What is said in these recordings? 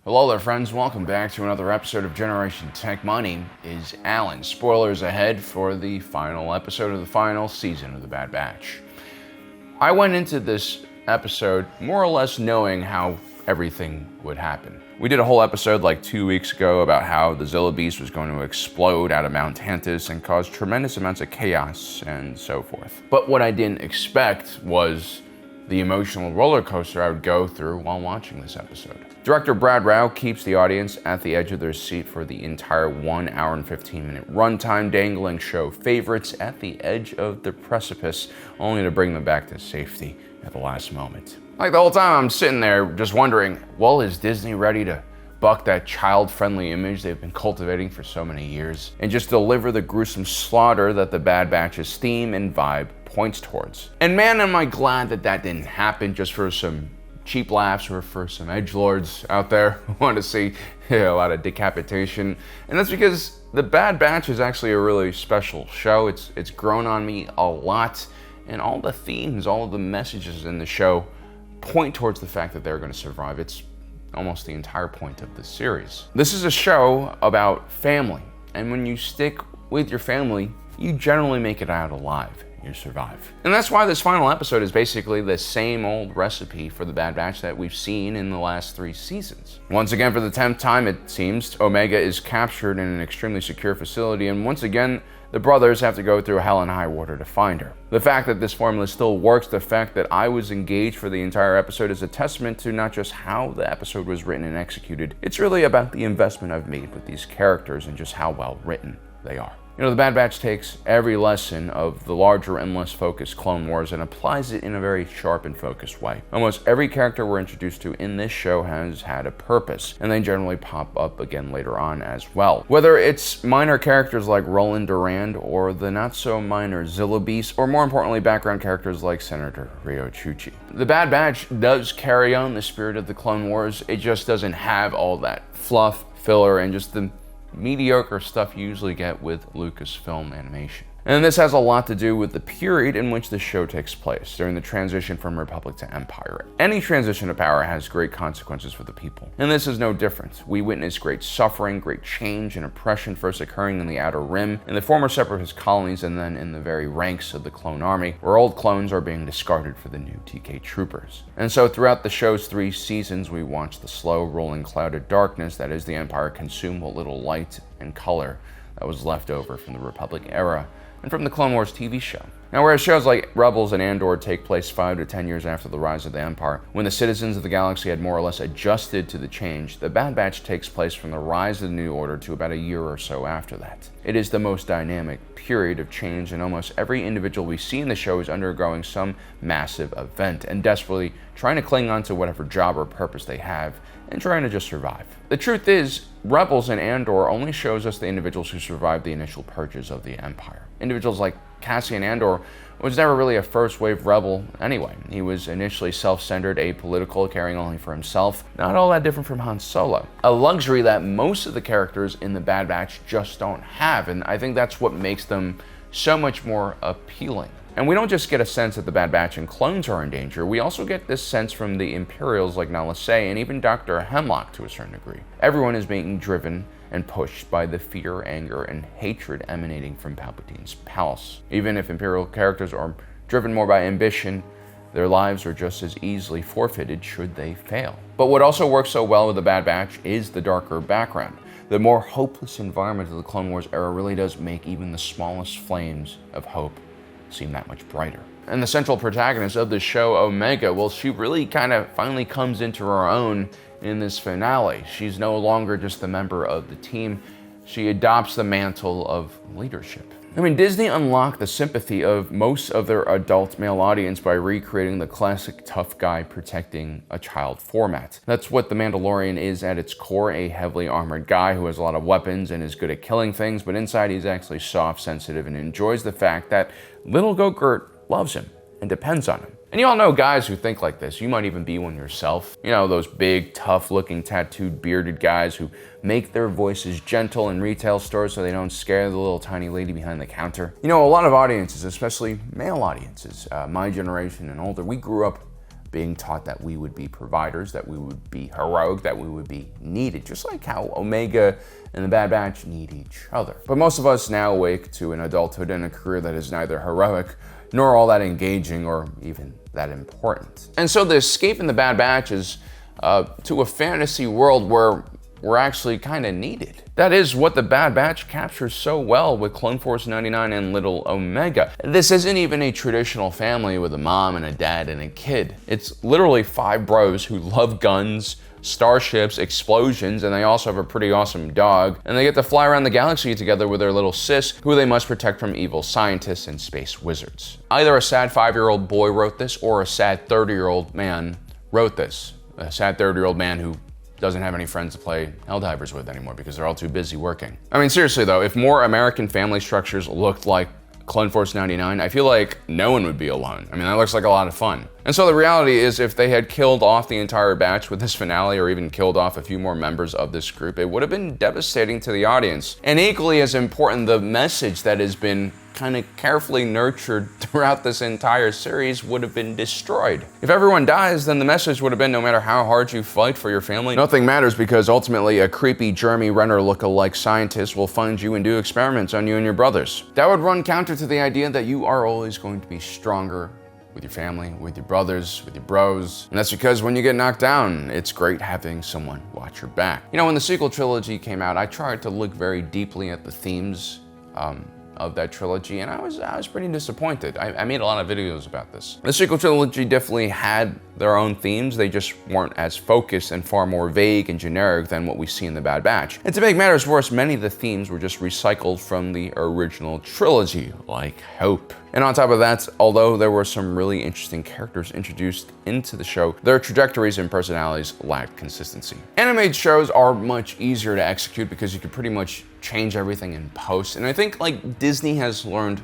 Hello there, friends. Welcome back to another episode of Generation Tech. My name is Alan. Spoilers ahead for the final episode of the final season of The Bad Batch. I went into this episode more or less knowing how everything would happen. We did a whole episode like 2 weeks ago about how the Zilla Beast was going to explode out of Mount Tantus and cause tremendous amounts of chaos and so forth. But what I didn't expect was the emotional roller coaster I would go through while watching this episode. Director Brad Rau keeps the audience at the edge of their seat for the entire 1 hour and 15-minute runtime, dangling show favorites at the edge of the precipice, only to bring them back to safety at the last moment. Like the whole time I'm sitting there just wondering, well, is Disney ready to buck that child-friendly image they've been cultivating for so many years and just deliver the gruesome slaughter that the Bad Batch's theme and vibe points towards? And man, am I glad that that didn't happen just for some cheap laughs or for some edgelords out there who want to see a lot of decapitation. And that's because The Bad Batch is actually a really special show. It's grown on me a lot, and all the themes, all of the messages in the show point towards the fact that they're going to survive. It's almost the entire point of the series. This is a show about family, and when you stick with your family, you generally make it out alive. You survive. And that's why this final episode is basically the same old recipe for the Bad Batch that we've seen in the last 3 seasons. Once again, for the 10th time it seems, Omega is captured in an extremely secure facility, and once again, the brothers have to go through hell and high water to find her. The fact that this formula still works, the fact that I was engaged for the entire episode, is a testament to not just how the episode was written and executed, it's really about the investment I've made with these characters and just how well written they are. You know, the Bad Batch takes every lesson of the larger and less focused Clone Wars and applies it in a very sharp and focused way. Almost every character we're introduced to in this show has had a purpose, and they generally pop up again later on as well. Whether it's minor characters like Roland Durand, or the not-so-minor Zilla Beast, or more importantly, background characters like Senator Rio Chuchi. The Bad Batch does carry on the spirit of the Clone Wars, it just doesn't have all that fluff, filler, and just the mediocre stuff you usually get with Lucasfilm animation. And this has a lot to do with the period in which the show takes place, during the transition from Republic to Empire. Any transition to power has great consequences for the people, and this is no different. We witness great suffering, great change, and oppression first occurring in the Outer Rim, in the former Separatist colonies, and then in the very ranks of the clone army, where old clones are being discarded for the new TK troopers. And so throughout the show's 3 seasons, we watch the slow, rolling cloud of darkness that is the Empire consume what little light and color that was left over from the Republic era and from the Clone Wars TV show. Now, whereas shows like Rebels and Andor take place 5 to 10 years after the rise of the Empire, when the citizens of the galaxy had more or less adjusted to the change, The Bad Batch takes place from the rise of the New Order to about a year or so after that. It is the most dynamic period of change, and almost every individual we see in the show is undergoing some massive event and desperately trying to cling on to whatever job or purpose they have and trying to just survive. The truth is, Rebels and Andor only shows us the individuals who survived the initial purges of the Empire. Individuals like Cassian Andor was never really a first-wave rebel anyway. He was initially self-centered, apolitical, caring only for himself, not all that different from Han Solo. A luxury that most of the characters in the Bad Batch just don't have, and I think that's what makes them so much more appealing. And we don't just get a sense that the Bad Batch and clones are in danger, we also get this sense from the Imperials like Nala Se and even Dr. Hemlock to a certain degree. Everyone is being driven and pushed by the fear, anger, and hatred emanating from Palpatine's palace. Even if Imperial characters are driven more by ambition, their lives are just as easily forfeited should they fail. But what also works so well with the Bad Batch is the darker background. The more hopeless environment of the Clone Wars era really does make even the smallest flames of hope seem that much brighter. And the central protagonist of the show, Omega, well, she really kind of finally comes into her own in this finale. She's no longer just a member of the team. She adopts the mantle of leadership. I mean, Disney unlocked the sympathy of most of their adult male audience by recreating the classic tough guy protecting a child format. That's what The Mandalorian is at its core, a heavily armored guy who has a lot of weapons and is good at killing things, but inside he's actually soft, sensitive, and enjoys the fact that little Gokurt loves him and depends on him. And you all know guys who think like this. You might even be one yourself. You know, those big, tough-looking, tattooed, bearded guys who make their voices gentle in retail stores so they don't scare the little tiny lady behind the counter. You know, a lot of audiences, especially male audiences, my generation and older, we grew up being taught that we would be providers, that we would be heroic, that we would be needed, just like how Omega and the Bad Batch need each other. But most of us now awake to an adulthood and a career that is neither heroic nor all that engaging or even that important. And so the escape in the Bad Batch is to a fantasy world where we're actually kind of needed. That is what the Bad Batch captures so well with Clone Force 99 and Little Omega. This isn't even a traditional family with a mom and a dad and a kid. It's literally 5 bros who love guns, starships, explosions, and they also have a pretty awesome dog. And they get to fly around the galaxy together with their little sis, who they must protect from evil scientists and space wizards. Either a sad 5-year-old boy wrote this, or a sad 30-year-old man wrote this. A sad 30-year-old man who doesn't have any friends to play Helldivers with anymore because they're all too busy working. I mean, seriously though, if more American family structures looked like Clone Force 99, I feel like no one would be alone. I mean, that looks like a lot of fun. And so the reality is, if they had killed off the entire batch with this finale, or even killed off a few more members of this group, it would have been devastating to the audience. And equally as important, the message that has been kind of carefully nurtured throughout this entire series would have been destroyed. If everyone dies, then the message would have been, no matter how hard you fight for your family, nothing matters, because ultimately a creepy Jeremy Renner look-alike scientist will find you and do experiments on you and your brothers. That would run counter to the idea that you are always going to be stronger with your family, with your brothers, with your bros. And that's because when you get knocked down, it's great having someone watch your back. You know, when the sequel trilogy came out, I tried to look very deeply at the themes of that trilogy, and I was pretty disappointed. I made a lot of videos about this. The sequel trilogy definitely had their own themes, they just weren't as focused and far more vague and generic than what we see in the Bad Batch. And to make matters worse, many of the themes were just recycled from the original trilogy, like hope. And on top of that, although there were some really interesting characters introduced into the show, their trajectories and personalities lacked consistency. Animated shows are much easier to execute because you can pretty much change everything in post. And I think like Disney has learned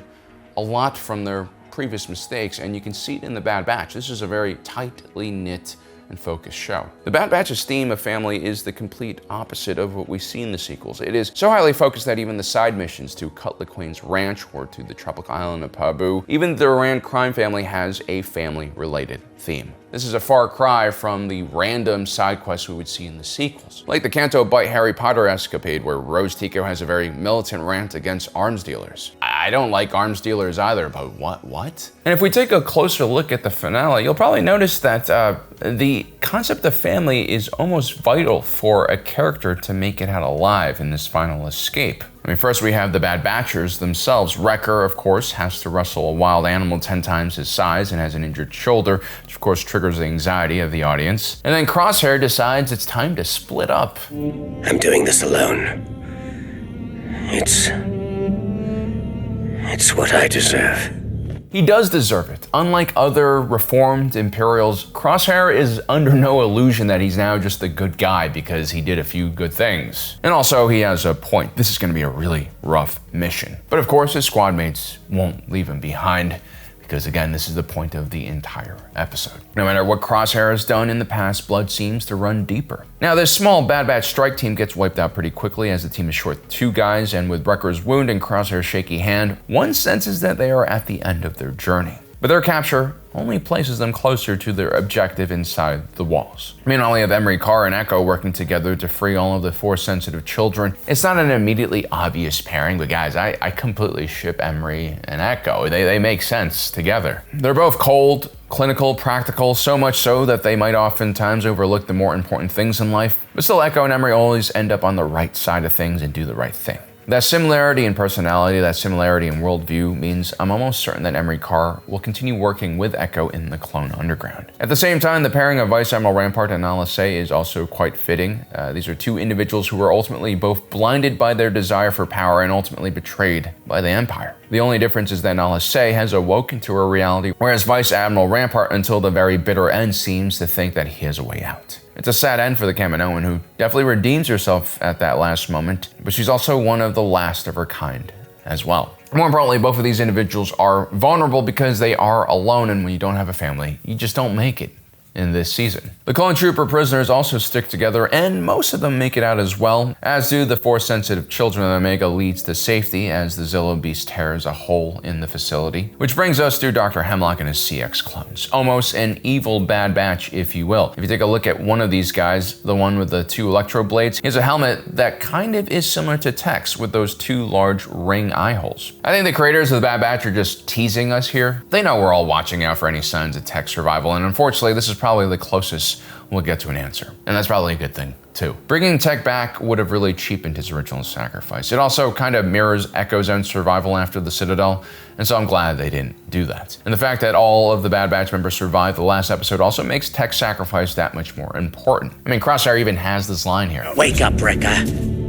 a lot from their previous mistakes, and you can see it in the Bad Batch. This is a very tightly knit and focused show. The Bad Batch's theme of family is the complete opposite of what we see in the sequels. It is so highly focused that even the side missions to Cutler Queen's ranch or to the tropical island of Pabu, even the Rand crime family has a family-related theme. This is a far cry from the random side quests we would see in the sequels. Like the Canto Bight Harry Potter escapade, where Rose Tico has a very militant rant against arms dealers. I don't like arms dealers either, but what? And if we take a closer look at the finale, you'll probably notice that the concept of family is almost vital for a character to make it out alive in this final escape. I mean, first we have the Bad Batchers themselves. Wrecker, of course, has to wrestle a wild animal 10 times his size and has an injured shoulder, which of course triggers the anxiety of the audience. And then Crosshair decides it's time to split up. I'm doing this alone. It's what I deserve. He does deserve it. Unlike other reformed Imperials, Crosshair is under no illusion that he's now just a good guy because he did a few good things. And also, he has a point. This is going to be a really rough mission. But of course, his squad mates won't leave him behind, because again, this is the point of the entire episode. No matter what Crosshair has done in the past, blood seems to run deeper. Now, this small Bad Batch strike team gets wiped out pretty quickly as the team is short 2 guys, and with Wrecker's wound and Crosshair's shaky hand, one senses that they are at the end of their journey. But their capture only places them closer to their objective inside the walls. I mean, not only have Emery Carr and Echo working together to free all of the Force-sensitive children, it's not an immediately obvious pairing, but guys, I completely ship Emery and Echo. They make sense together. They're both cold, clinical, practical, so much so that they might oftentimes overlook the more important things in life. But still, Echo and Emery always end up on the right side of things and do the right thing. That similarity in personality, that similarity in worldview means I'm almost certain that Emery Carr will continue working with Echo in the Clone Underground. At the same time, the pairing of Vice Admiral Rampart and Nala Se is also quite fitting. These are 2 individuals who were ultimately both blinded by their desire for power and ultimately betrayed by the Empire. The only difference is that Nala Se has awoken to her reality, whereas Vice Admiral Rampart, until the very bitter end, seems to think that he has a way out. It's a sad end for the Kaminoan, who definitely redeems herself at that last moment, but she's also one of the last of her kind as well. More importantly, both of these individuals are vulnerable because they are alone, and when you don't have a family, you just don't make it in this season. The clone trooper prisoners also stick together, and most of them make it out as well, as do the Force-sensitive children of Omega leads to safety as the Zillo Beast tears a hole in the facility. Which brings us to Dr. Hemlock and his CX clones. Almost an evil Bad Batch, if you will. If you take a look at one of these guys, the one with the 2 electro blades, he has a helmet that kind of is similar to Tech's with those 2 large ring eye holes. I think the creators of the Bad Batch are just teasing us here. They know we're all watching out for any signs of Tech's survival, and unfortunately this is probably the closest we'll get to an answer. And that's probably a good thing, too. Bringing Tech back would have really cheapened his original sacrifice. It also kind of mirrors Echo's own survival after the Citadel, and so I'm glad they didn't do that. And the fact that all of the Bad Batch members survived the last episode also makes Tech's sacrifice that much more important. I mean, Crosshair even has this line here. Wake up, Wrecker.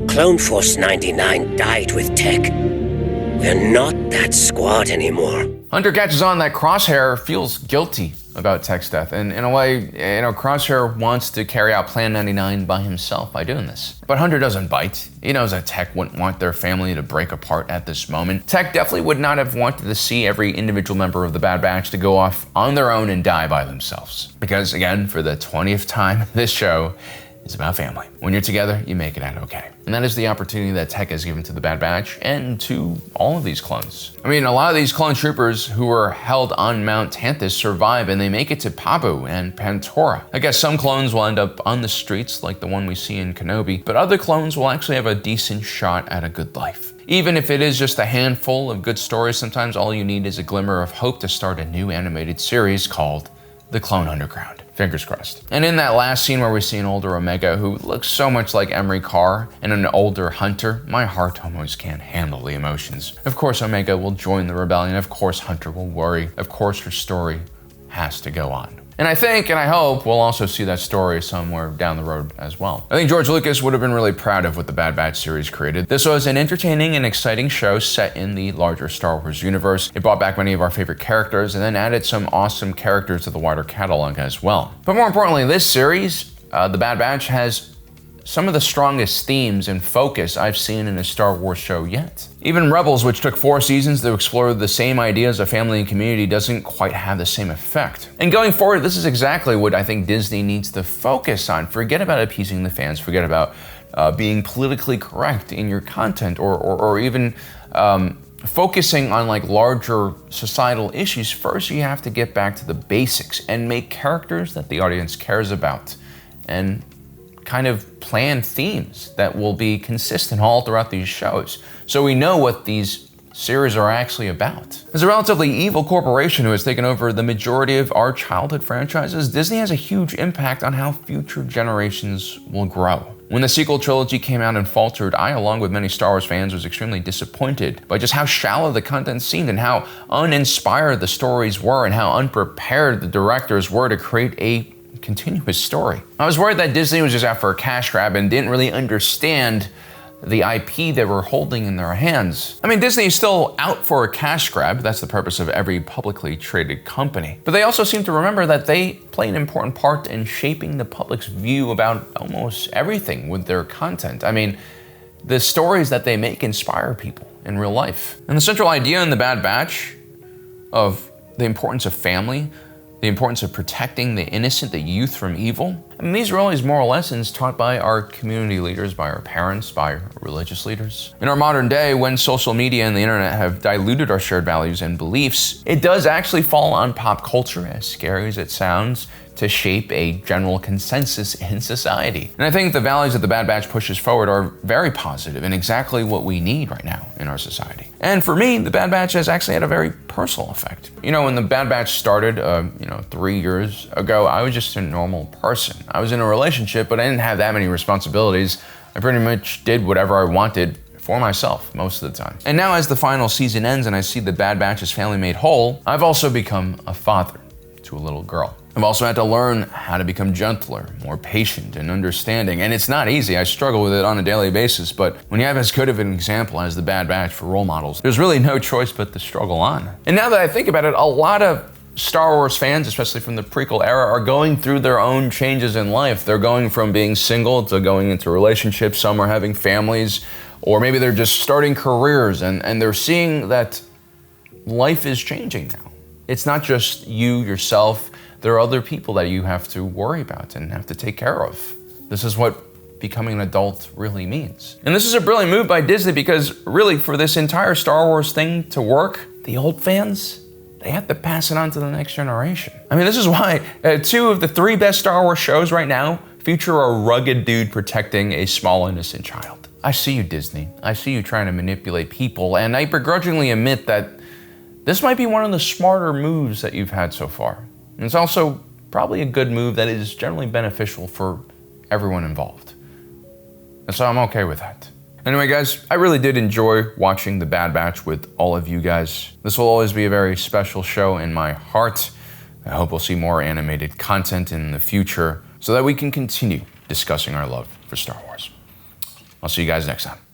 Clone Force 99 died with Tech. We're not that squad anymore. Hunter catches on that Crosshair feels guilty about Tech's death, and in a way, Crosshair wants to carry out Plan 99 by himself by doing this. But Hunter doesn't bite. He knows that Tech wouldn't want their family to break apart at this moment. Tech definitely would not have wanted to see every individual member of the Bad Batch to go off on their own and die by themselves. Because again, for the 20th time, this show is about family. When you're together, you make it out okay. And that is the opportunity that Tech has given to the Bad Batch and to all of these clones. I mean, a lot of these clone troopers who were held on Mount Tanthus survive and they make it to Pabu and Pantora. I guess some clones will end up on the streets like the one we see in Kenobi, but other clones will actually have a decent shot at a good life. Even if it is just a handful of good stories, sometimes all you need is a glimmer of hope to start a new animated series called The Clone Underground. Fingers crossed. And in that last scene where we see an older Omega who looks so much like Emery Carr and an older Hunter, my heart almost can't handle the emotions. Of course Omega will join the rebellion, of course Hunter will worry, of course her story has to go on. And I think, and I hope, we'll also see that story somewhere down the road as well. I think George Lucas would have been really proud of what the Bad Batch series created. This was an entertaining and exciting show set in the larger Star Wars universe. It brought back many of our favorite characters and then added some awesome characters to the wider catalog as well. But more importantly, this series, the Bad Batch, has some of the strongest themes and focus I've seen in a Star Wars show yet. Even Rebels, which took 4 seasons to explore the same ideas of family and community, doesn't quite have the same effect. And going forward, this is exactly what I think Disney needs to focus on. Forget about appeasing the fans, forget about being politically correct in your content or even focusing on like larger societal issues. First, you have to get back to the basics and make characters that the audience cares about and kind of plan themes that will be consistent all throughout these shows, so we know what these series are actually about. As a relatively evil corporation who has taken over the majority of our childhood franchises, Disney has a huge impact on how future generations will grow. When the sequel trilogy came out and faltered, I, along with many Star Wars fans, was extremely disappointed by just how shallow the content seemed and how uninspired the stories were and how unprepared the directors were to create a continuous story. I was worried that Disney was just out for a cash grab and didn't really understand the IP they were holding in their hands. I mean, Disney is still out for a cash grab. That's the purpose of every publicly traded company. But they also seem to remember that they play an important part in shaping the public's view about almost everything with their content. I mean, the stories that they make inspire people in real life. And the central idea in The Bad Batch of the importance of family, the importance of protecting the innocent, the youth from evil. I mean, these are always moral lessons taught by our community leaders, by our parents, by religious leaders. In our modern day, when social media and the internet have diluted our shared values and beliefs, it does actually fall on pop culture, as scary as it sounds, to shape a general consensus in society. And I think the values that the Bad Batch pushes forward are very positive and exactly what we need right now in our society. And for me, the Bad Batch has actually had a very personal effect. You know, when the Bad Batch started, 3 years ago, I was just a normal person. I was in a relationship, but I didn't have that many responsibilities. I pretty much did whatever I wanted for myself most of the time. And now as the final season ends and I see the Bad Batch's family made whole, I've also become a father to a little girl. I've also had to learn how to become gentler, more patient and understanding, and it's not easy. I struggle with it on a daily basis, but when you have as good of an example as the Bad Batch for role models, there's really no choice but to struggle on. And now that I think about it, a lot of Star Wars fans, especially from the prequel era, are going through their own changes in life. They're going from being single to going into relationships. Some are having families, or maybe they're just starting careers, and they're seeing that life is changing now. It's not just you, yourself, there are other people that you have to worry about and have to take care of. This is what becoming an adult really means. And this is a brilliant move by Disney because really for this entire Star Wars thing to work, the old fans, they have to pass it on to the next generation. I mean, this is why 2 of the 3 best Star Wars shows right now feature a rugged dude protecting a small innocent child. I see you, Disney. I see you trying to manipulate people, and I begrudgingly admit that this might be one of the smarter moves that you've had so far. And it's also probably a good move that is generally beneficial for everyone involved. And so I'm okay with that. Anyway, guys, I really did enjoy watching The Bad Batch with all of you guys. This will always be a very special show in my heart. I hope we'll see more animated content in the future so that we can continue discussing our love for Star Wars. I'll see you guys next time.